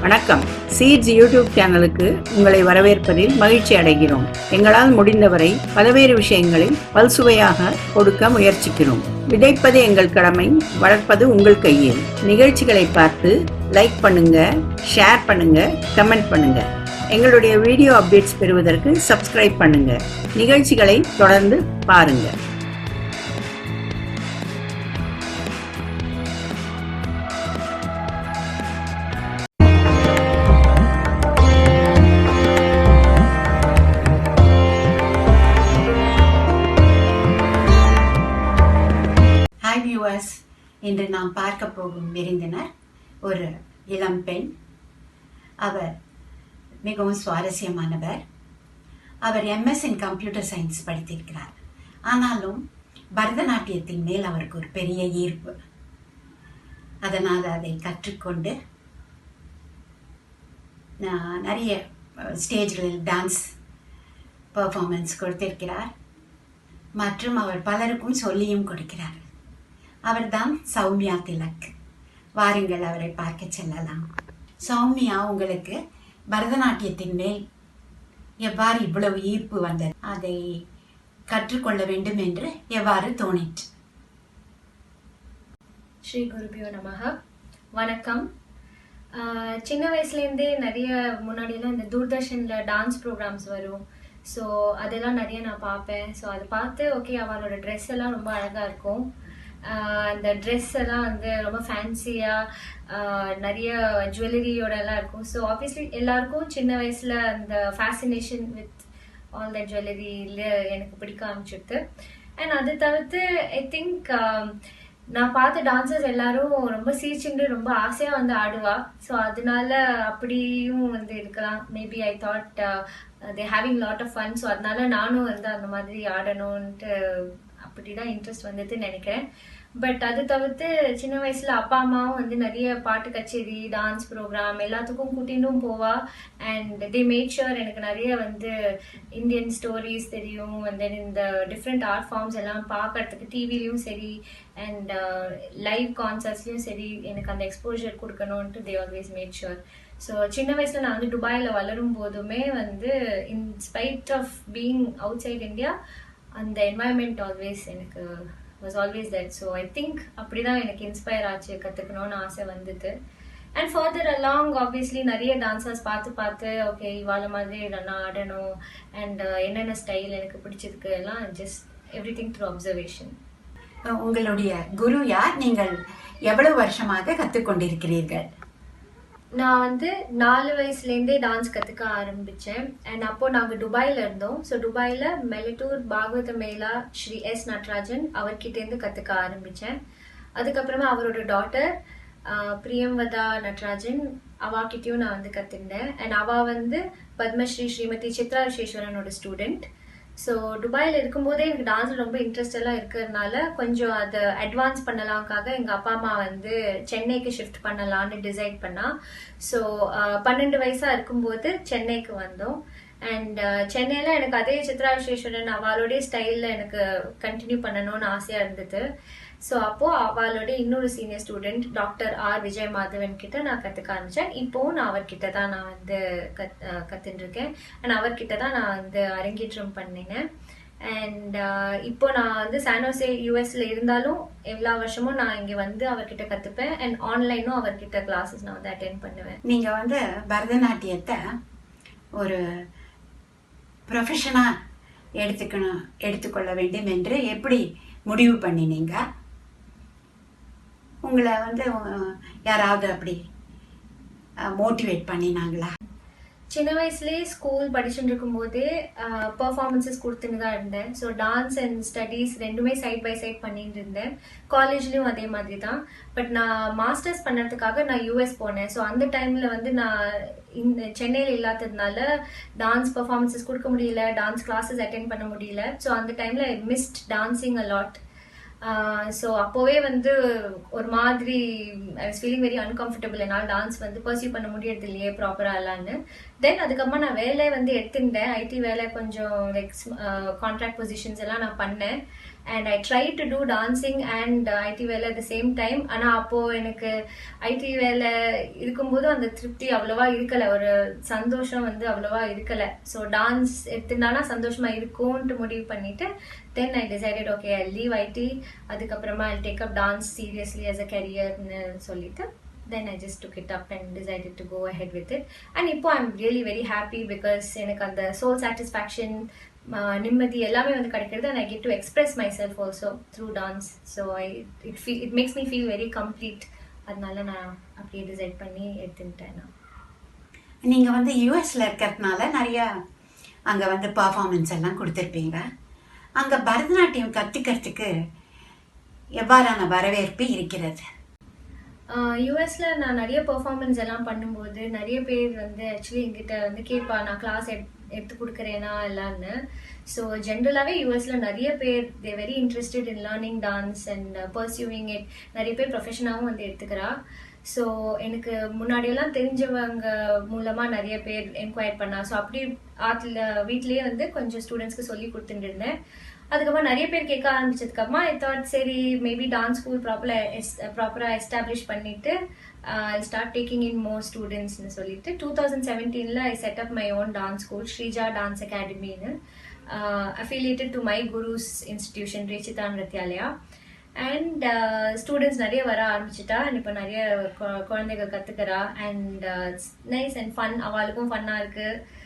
வணக்கம். Seeds YouTube சேனலுக்கு உங்களை வரவேற்பதில் மகிழ்ச்சி அடைகிறோம். எங்களால் முடிந்தவரை பல்வேறு விஷயங்களில் பல்சுவையாக கொடுக்க முயற்சிக்கிறோம். விதைப்பது எங்கள் கடமை, வளர்ப்பது உங்கள் கையில். நிகழ்ச்சிகளை பார்த்து லைக் பண்ணுங்க, ஷேர் பண்ணுங்க, கமெண்ட் பண்ணுங்க. எங்களுடைய வீடியோ அப்டேட்ஸ் பெறுவதற்கு சப்ஸ்கிரைப் பண்ணுங்க. நிகழ்ச்சிகளை தொடர்ந்து பாருங்க. இன்று நாம் பார்க்க போகும் விருந்தினர் ஒரு இளம் பெண். அவர் மிகவும் சுவாரஸ்யமானவர். அவர் MS இன் கம்ப்யூட்டர் சயின்ஸ் படித்திருக்கிறார். ஆனாலும் பரதநாட்டியத்தின் மேல் அவருக்கு ஒரு பெரிய ஈர்ப்பு. அதனால் அதை கற்றுக்கொண்டு நிறைய ஸ்டேஜ்களில் டான்ஸ் பெர்ஃபார்மன்ஸ் கொடுத்திருக்கிறார் மற்றும் அவர் பலருக்கும் சொல்லியும் கொடுக்கிறார். அவர்தான் சௌமியா திலக். வாருங்கள், அவரை பார்க்க செல்லலாம். சௌமியா, உங்களுக்கு பரதநாட்டியத்தின் மேல் எவ்வாறு இவ்வளவு ஈர்ப்பு வந்தது? அதை கற்றுக்கொள்ள வேண்டும் என்று எவ்வாறு தோணிற்று? ஸ்ரீ குருபியோ நமஹ. வணக்கம். சின்ன வயசுலேருந்தே நிறைய முன்னாடியெல்லாம் இந்த தூர்தர்ஷனில் டான்ஸ் ப்ரோக்ராம்ஸ் வரும். ஸோ அதெல்லாம் நிறைய நான் பார்ப்பேன். ஸோ அதை பார்த்து ஓகே, அவளோட ட்ரெஸ் எல்லாம் ரொம்ப அழகாக இருக்கும். அந்த ட்ரெஸ் எல்லாம் வந்து ரொம்ப ஃபேன்சியாக நிறைய ஜுவல்லரியோட எல்லாம் இருக்கும். ஸோ ஆப்வியஸ்லி எல்லாருக்கும் சின்ன வயசில் அந்த ஃபேசினேஷன் வித் ஆல் த ஜுவல்லரியில் எனக்கு பிடிக்க ஆரம்பிச்சுடுது. அண்ட் அது தவிர்த்து ஐ திங்க் நான் பார்த்த டான்சர்ஸ் எல்லாரும் ரொம்ப சிரிச்சுட்டு ரொம்ப ஆசையாக வந்து ஆடுவா. ஸோ அதனால அப்படியும் வந்து இருக்கலாம். Maybe I thought they having lot of fun. So அதனால நானும் வந்து அந்த மாதிரி ஆடணும்ன்ட்டு அப்படிதான் இன்ட்ரெஸ்ட் வந்ததுன்னு நினைக்கிறேன். பட் அது தவிர்த்து சின்ன வயசுல அப்பா அம்மாவும் வந்து நிறைய பாட்டு கச்சேரி, டான்ஸ் ப்ரோக்ராம் எல்லாத்துக்கும் கூட்டின்னும் போவா. அண்ட் தே மேட் ஷுர் எனக்கு நிறைய வந்து இந்தியன் ஸ்டோரிஸ் தெரியும். அண்ட் தென் இந்த டிஃப்ரெண்ட் ஆர்ட் ஃபார்ம்ஸ் எல்லாம் பார்க்கறதுக்கு டிவிலையும் சரி அண்ட் லைவ் கான்சர்ட்ஸ்லையும் சரி எனக்கு அந்த எக்ஸ்போஜர் கொடுக்கணும்ன்ட்டு they always made sure. So சின்ன வயசுல நான் வந்து துபாயில் வளரும் போதுமே வந்து in spite of being outside India அந்த என்வாயன்மெண்ட் ஆல்வேஸ் எனக்கு was always that. So I think அப்படிதான் எனக்கு இன்ஸ்பயர் ஆச்சு, கற்றுக்கணும்னு ஆசை வந்தது. அண்ட் ஃபர்தர் அலாங் ஆப்வியஸ்லி நிறைய டான்சர்ஸ் பார்த்து ஓகே இவாள மாதிரி நான் ஆடணும் அண்ட் என்னென்ன ஸ்டைல் எனக்கு பிடிச்சிருக்கு எல்லாம் just everything through observation. உங்களுடைய குரு யார்? நீங்கள் எவ்வளவு வருஷமாக கற்றுக்கொண்டிருக்கிறீர்கள்? நான் வந்து 4 வயசுலேருந்தே டான்ஸ் கற்றுக்க ஆரம்பித்தேன். அண்ட் அப்போது நாங்கள் துபாயில் இருந்தோம். ஸோ துபாயில் மெலட்டூர் பாகவத மேலா ஸ்ரீ S நடராஜன் அவர்கிட்டேருந்து கற்றுக்க ஆரம்பித்தேன். அதுக்கப்புறமா அவரோட டாட்டர் பிரியம்வதா நடராஜன் அவாக்கிட்டையும் நான் வந்து கற்றுண்டேன். அண்ட் அவள் வந்து பத்மஸ்ரீ ஸ்ரீமதி சித்ரா விஸ்வேஸ்வரனோட ஸ்டூடெண்ட். ஸோ துபாயில் இருக்கும்போதே எனக்கு டான்ஸில் ரொம்ப இன்ட்ரெஸ்ட் எல்லாம் இருக்கிறதுனால கொஞ்சம் அதை அட்வான்ஸ் பண்ணலாம்காக எங்கள் அப்பா அம்மா வந்து சென்னைக்கு ஷிஃப்ட் பண்ணலான்னு டிசைட் பண்ணா. ஸோ 12 வயசாக இருக்கும்போது சென்னைக்கு வந்தோம். அண்ட் சென்னையில் எனக்கு அதே சித்ரா விஸ்வேஸ்வரன் அவளோடைய ஸ்டைலில் எனக்கு கண்டினியூ பண்ணணும்னு ஆசையாக இருந்தது. ஸோ அப்போது அவளோட இன்னொரு senior student doctor R Vijay Madhavan கிட்ட நான் கற்றுக்க ஆரம்பித்தேன். இப்போவும் நான் அவர்கிட்ட தான் நான் வந்து கற்றுட்டுருக்கேன். அண்ட் அவர்கிட்ட தான் நான் வந்து அரங்கேற்றம் பண்ணினேன். அண்ட் இப்போ நான் வந்து சானோசே US இருந்தாலும் எல்லா வருஷமும் நான் இங்கே வந்து அவர்கிட்ட கற்றுப்பேன். அண்ட் ஆன்லைனும் அவர்கிட்ட கிளாஸஸ் நான் வந்து அட்டென்ட் பண்ணுவேன். நீங்கள் வந்து பரதநாட்டியத்தை ஒரு ப்ரொஃபஷனாக எடுத்துக்கொள்ள வேண்டும் என்று எப்படி முடிவு பண்ணினீங்க? உங்களை வந்து யாராவது அப்படி மோட்டிவேட் பண்ணினாங்களா? சின்ன வயசுலேயே ஸ்கூல் படிச்சுட்டு இருக்கும்போதே பர்ஃபார்மன்ஸஸ் கொடுத்துன்னு தான் இருந்தேன். ஸோ டான்ஸ் அண்ட் ஸ்டடீஸ் ரெண்டுமே சைட் பை சைட் பண்ணிட்டு இருந்தேன். காலேஜ்லேயும் அதே மாதிரி தான். பட் நான் மாஸ்டர்ஸ் பண்ணுறதுக்காக நான் US போனேன். ஸோ அந்த டைமில் வந்து நான் சென்னையில் இல்லாததுனால டான்ஸ் பர்ஃபார்மன்ஸஸ் கொடுக்க முடியல, டான்ஸ் கிளாஸஸ் அட்டென்ட் பண்ண முடியல. ஸோ அந்த டைமில் I missed dancing a lot. So அப்போவே வந்து ஒரு மாதிரி I was feeling very uncomfortable. என்னால் டான்ஸ் வந்து பர்சியூ பண்ண முடியறது இல்லையே ப்ராப்பராக இல்லான்னு. தென் அதுக்கப்புறமா நான் வேலை வந்து எடுத்துட்டேன். IT வேலை கொஞ்சம் லைக் கான்ட்ராக்ட் பொசிஷன்ஸ் எல்லாம் நான் பண்ணேன். And I try to do dancing and IT வேலை அட் த சேம் டைம். ஆனால் அப்போது எனக்கு ஐடி வேலை இருக்கும்போது அந்த திருப்தி அவ்வளோவா இருக்கலை, ஒரு சந்தோஷம் வந்து அவ்வளோவா இருக்கலை. ஸோ டான்ஸ் எடுத்துட்டானா சந்தோஷமாக இருக்கும்ன்ட்டு முடிவு பண்ணிவிட்டு then I decided okay I leave IT. அதுக்கப்புறமா I take up dance seriously as a கரியர்னு சொல்லிட்டு then I just took it up and decided to go ahead with it. And இப்போ I'm really very happy because எனக்கு அந்த soul satisfaction, நிம்மதி எல்லாமே வந்து கிடைக்கிறது. And I get to express myself also through dance. So it makes me feel very complete. அதனால நான் அப்படியே டிசைட் பண்ணி எடுத்துட்டேன். நீங்கள் வந்து யூஎஸில் இருக்கிறதுனால நிறைய அங்கே வந்து பர்ஃபார்மன்ஸ் எல்லாம் கொடுத்துருப்பீங்க. அங்கே பரதநாட்டியம் கற்றுக்கிறதுக்கு எவ்வாறான வரவேற்பு இருக்கிறது? யூஎஸில் நான் நிறைய பர்ஃபார்மன்ஸ் எல்லாம் பண்ணும்போது நிறைய பேர் வந்து ஆக்சுவலி எங்கிட்ட வந்து கேட்பா நான் கிளாஸ் எடுத்து கொடுக்குறேனா எல்லான்னு. ஸோ ஜென்ரலாகவே யூஎஸில் நிறைய பேர் they very interested in learning dance and pursuing it. நிறைய பேர் ப்ரொஃபஷனாகவும் வந்து எடுத்துக்கிறா. ஸோ எனக்கு முன்னாடியெல்லாம் தெரிஞ்சவங்க மூலமாக நிறைய பேர் என்கொயர் பண்ணா. ஸோ அப்படி வீட்லேயே வந்து கொஞ்சம் ஸ்டூடெண்ட்ஸ்க்கு சொல்லி கொடுத்துட்டு இருந்தேன். அதுக்கப்புறம் நிறைய பேர் கேட்க ஆரம்பிச்சதுக்கப்புறமா ஐ தாட் சரி மேபி டான்ஸ் ஸ்கூல் ப்ராப்பராக எஸ்டாப்ளிஷ் பண்ணிவிட்டு I start taking in more ஸ்டூடெண்ட்ஸ்னு சொல்லிட்டு 2017 I set up my own dance school Sreeja dance அகாடமின்னு, affiliated to my guru's institution Rachita Nrityalaya. And students நிறைய வர ஆரம்பிச்சிட்டா. அண்ட் இப்போ நிறைய குழந்தைகள் கற்றுக்கிறா. அண்ட் நைஸ் அண்ட் ஃபன், அவளுக்கும் ஃபன்னாக இருக்குது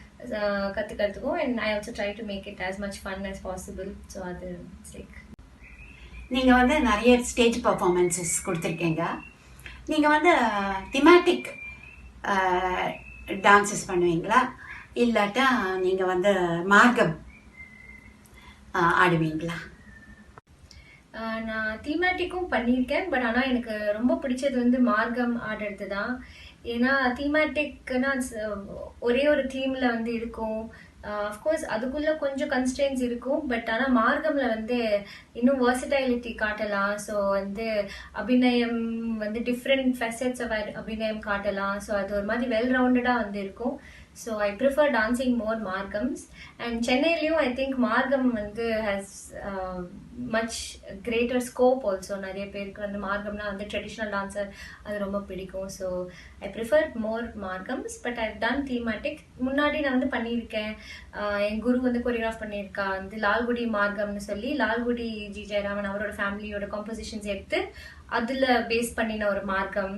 கற்றுக்கிறதுக்கும். And I also try to make it as much fun as possible. So அது லைக் நீங்கள் வந்து நிறைய ஸ்டேஜ் பர்ஃபார்மன்ஸஸ் கொடுத்துருக்கீங்க. நீங்கள் வந்து திமேட்டிக் டான்ஸஸ் பண்ணுவீங்களா இல்லாட்டா நீங்கள் வந்து மார்க்கம் ஆடுவீங்களா? நான் தீமேட்டிக்கும் பண்ணியிருக்கேன். பட் ஆனால் எனக்கு ரொம்ப பிடிச்சது வந்து மார்க்கம் ஆடுறது தான். ஏன்னா தீமேட்டிக்னா ஒரே ஒரு தீமில் வந்து இருக்கும். அஃப்கோர்ஸ் அதுக்குள்ளே கொஞ்சம் கன்ஸ்ட்ரெயின்ஸ் இருக்கும். பட் ஆனால் மார்க்கமில் வந்து இன்னும் வர்சடைலிட்டி காட்டலாம். ஸோ வந்து அபிநயம் வந்து டிஃப்ரெண்ட் ஃபெசட்ஸ் ஆஃப் அபிநயம் காட்டலாம். ஸோ அது ஒரு மாதிரி வெல் ரவுண்டடாக வந்து இருக்கும். So I prefer dancing more margams. And சென்னையிலையும் ஐ திங்க் மார்க்கம் வந்து has much greater scope also. நிறைய பேருக்கு வந்து மார்க்கம்னா வந்து ட்ரெடிஷ்னல் டான்ஸர் அது ரொம்ப பிடிக்கும். So I prefer more margams. But I done thematic. முன்னாடி நான் வந்து பண்ணியிருக்கேன். என் குரு வந்து கொரியோகிராஃப் பண்ணியிருக்கா வந்து லால்குடி மார்க்கம்னு சொல்லி, லால்குடி ஜி ஜெயராமன் அவரோட ஃபேமிலியோட காம்போசிஷன்ஸ் எடுத்து அதில் பேஸ் பண்ணின ஒரு மார்க்கம்.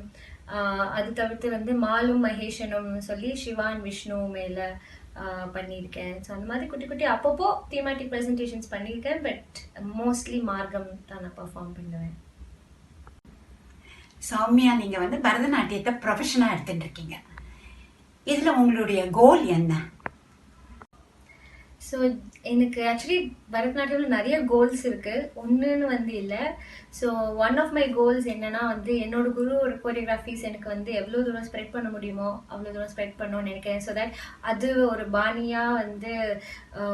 அது தவிர்த்து வந்து மாலும் மகேஷனும் சொல்லி சிவான் விஷ்ணு மேலே பண்ணியிருக்கேன். ஸோ அந்த மாதிரி குட்டி குட்டி அப்பப்போ தீமேட்டிக் ப்ரெசன்டேஷன்ஸ் பண்ணியிருக்கேன். பட் மோஸ்ட்லி மார்க்கம் தான் நான் பர்ஃபார்ம் பண்ணுவேன். சௌமியா, நீங்கள் வந்து பரதநாட்டியத்தை ப்ரொஃபஷனாக எடுத்துட்டு இருக்கீங்க. இதில் உங்களுடைய கோல் என்ன? ஸோ எனக்கு ஆக்சுவலி பரதநாட்டியமில் நிறைய கோல்ஸ் இருக்குது, ஒன்றுன்னு வந்து இல்லை. So one of my goals என்னன்னா வந்து என்னோட குருவோட கோரியோகிராஃபிஸ் எனக்கு வந்து எவ்வளோ தூரம் ஸ்ப்ரெட் பண்ண முடியுமோ அவ்வளோ தூரம் ஸ்ப்ரெட் பண்ணணும்னு நினைக்கிறேன். ஸோ தட் அது ஒரு பாணியாக வந்து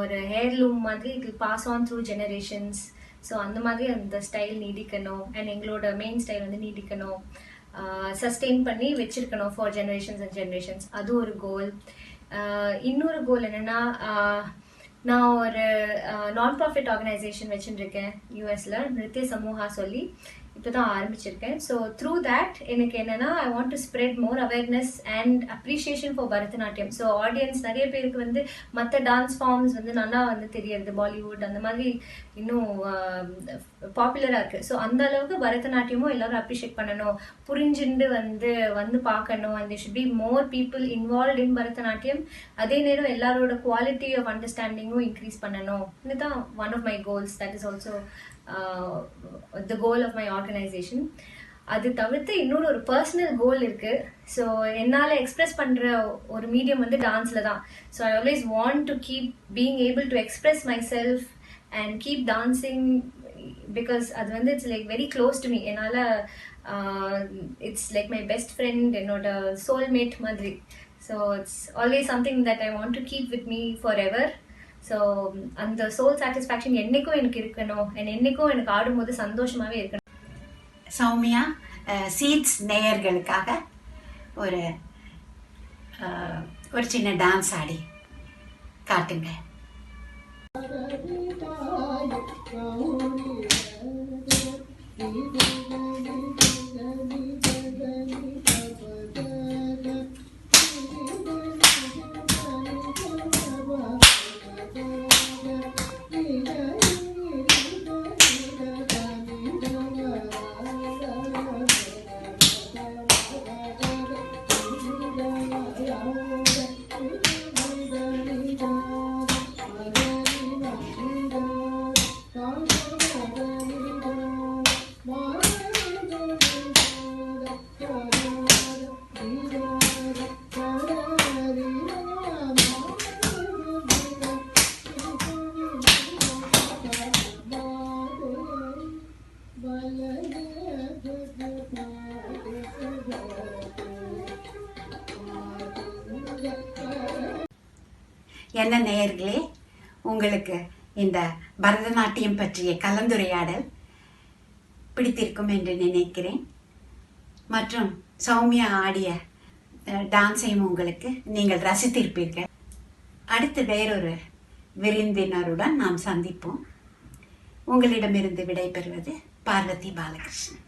ஒரு ஹேர்லூம் மாதிரி it will pass on through generations. So அந்த மாதிரி அந்த ஸ்டைல் நீடிக்கணும். அண்ட் எங்களோட மெயின் ஸ்டைல் வந்து நீடிக்கணும், சஸ்டெயின் பண்ணி வச்சிருக்கணும் ஃபார் ஜெனரேஷன்ஸ் அண்ட் ஜெனரேஷன்ஸ். அது ஒரு கோல். இன்னொரு கோல் என்னென்னா, நான் ஒரு நான் ப்ராஃபிட் ஆர்கனைசேஷன் வச்சுருக்கேன் யூஎஸில், நிருத்ய சமூகா சொல்லி இப்போ தான் ஆரம்பிச்சிருக்கேன். ஸோ த்ரூ தேட் எனக்கு என்னென்னா ஐ want to spread more awareness and appreciation for Bharatanatyam. So audience நிறைய பேருக்கு வந்து மற்ற டான்ஸ் ஃபார்ம்ஸ் வந்து நல்லா வந்து தெரியுது, பாலிவுட் அந்த மாதிரி இன்னும் பாப்புலராக இருக்குது. ஸோ அந்த அளவுக்கு பரதநாட்டியமும் எல்லோரும் அப்ரிஷியேட் பண்ணணும், புரிஞ்சுண்டு வந்து பார்க்கணும். And they should be more people involve in Bharatanatyam. அதே நேரம் எல்லாரோட குவாலிட்டி ஆஃப் அண்டர்ஸ்டாண்டிங்கும் இன்க்ரீஸ் பண்ணணும். இதுதான் one of my goals. That is also the goal of my organization. அது தவிர்த்து இன்னொரு ஒரு பர்சனல் கோல் இருக்குது. ஸோ என்னால் எக்ஸ்ப்ரெஸ் பண்ணுற ஒரு மீடியம் வந்து டான்ஸில் தான். So I always want to keep being able to express myself and keep dancing because அது வந்து it's like very close to me. என்னால் it's like my best friend, என்னோட சோல்மேட் மாதிரி. So it's always something that I want to keep with me forever. So அந்த soul satisfaction என்றைக்கும் எனக்கு இருக்கணும், என்றைக்கும் எனக்கு ஆடும்போது சந்தோஷமாகவே இருக்கணும். சௌமியா, சீட்ஸ் நேயர்களுக்காக ஒரு சின்ன டான்ஸ் ஆடி காட்டுங்க. என்ன நேயர்களே, உங்களுக்கு இந்த பரதநாட்டியம் பற்றிய கலந்துரையாடல் பிடித்திருக்கும் என்று நினைக்கிறேன். மற்றும் சௌமியா ஆடிய டான்ஸையும் உங்களுக்கு நீங்கள் ரசித்திருப்பீர்கள். அடுத்து வேறொரு விருந்தினருடன் நாம் சந்திப்போம். உங்களிடமிருந்து விடைபெறுவது பார்வதி பாலகிருஷ்ணன்.